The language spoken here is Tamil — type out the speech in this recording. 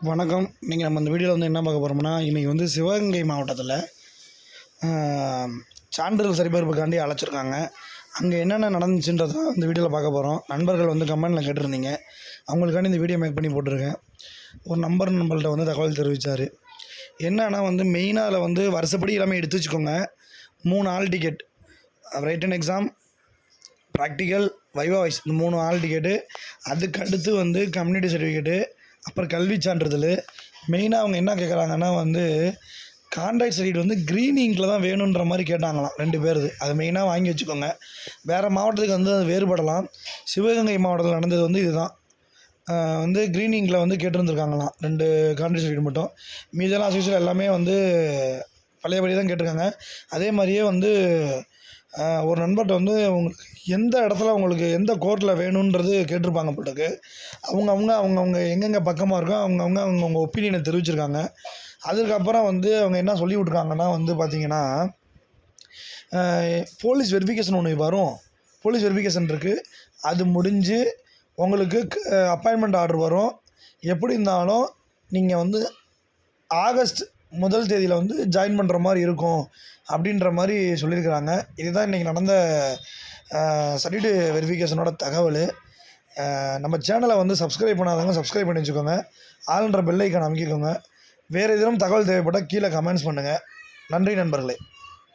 வணக்கம். நீங்கள் நம்ம இந்த வீடியோவில் வந்து என்ன பார்க்க போகிறோம்னா, இன்றைக்கி வந்து சிவகங்கை மாவட்டத்தில் சான்றிதழ் சரிபார்ப்புக்காண்டி அழைச்சிருக்காங்க. அங்கே என்னென்ன நடந்துச்சுன்றதை இந்த வீடியோவில் பார்க்க போகிறோம். நண்பர்கள் வந்து கமெண்டில் கேட்டிருந்தீங்க, அவங்களுக்காண்டி இந்த வீடியோ மேக் பண்ணி போட்டிருக்கேன். ஒரு நம்மள்கிட்ட வந்து தகவல் தெரிவித்தார். என்னன்னா வந்து மெயினாக அதில் வந்து வருஷப்படி எல்லாமே எடுத்து வச்சுக்கோங்க. 3 hall ticket, written exam, practical, வைவா வாய்ஸ், இந்த 3 ஹால் டிக்கெட்டு. அதுக்கு அடுத்து வந்து கம்யூனிட்டி சர்டிஃபிகேட்டு, அப்புறம் கல்வி சான்றிதழ். மெயினாக அவங்க என்ன கேட்குறாங்கன்னா வந்து கான்ட்ராக்ட் சர்டிஃபிகேட் வந்து க்ரீன் இங்கில் தான் வேணுன்ற மாதிரி கேட்டாங்களாம் 2 பேருது. அதை மெயினாக வாங்கி வச்சுக்கோங்க. வேறு மாவட்டத்துக்கு வந்து அது வேறுபடலாம். சிவகங்கை மாவட்டத்தில் நடந்தது வந்து இதுதான். வந்து க்ரீன் இங்கில் வந்து கேட்டிருந்துருக்காங்களாம் 2 கான்ட்ராக்ட் சர்டிஃபிகேட் மட்டும். மீதெல்லாம் அசோசியல் எல்லாமே வந்து பழையபடி தான் கேட்டிருக்காங்க. அதே மாதிரியே வந்து ஒரு நண்பர்கிட்ட வந்து உங்களுக்கு எந்த இடத்துல உங்களுக்கு எந்த கோர்ட்டில் வேணுன்றது கேட்டிருப்பாங்க போட்டுக்கு. அவங்கவுங்க எங்கெங்கே பக்கமாக இருக்கோ அவங்கவுங்க ஒப்பீனியனை தெரிவிச்சிருக்காங்க. அதுக்கப்புறம் வந்து அவங்க என்ன சொல்லி விட்ருக்காங்கன்னா வந்து பார்த்திங்கன்னா, போலீஸ் வெரிஃபிகேஷன் ஒன்று வரும். போலீஸ் வெரிஃபிகேஷன் இருக்குது. அது முடிஞ்சு உங்களுக்கு அப்பாயின்மெண்ட் ஆர்டர் வரும். எப்படி இருந்தாலும் நீங்கள் வந்து ஆகஸ்ட் 1 தேதியில் வந்து ஜாயின் பண்ணுற மாதிரி இருக்கும் அப்படின்ற மாதிரி சொல்லியிருக்கிறாங்க. இதுதான் இன்றைக்கி நடந்த சர்டிஃபிகேட் வெரிஃபிகேஷனோட தகவல். நம்ம சேனலை வந்து சப்ஸ்கிரைப் பண்ணாதவங்க சப்ஸ்கிரைப் பண்ணி வச்சுக்கோங்க. ஆல்ன்ற பெல் ஐக்கான் அமைக்கிக்கோங்க. வேறு எதுவும் தகவல் தேவைப்பட்டால் கீழே கமெண்ட்ஸ் பண்ணுங்கள். நன்றி நண்பர்களே.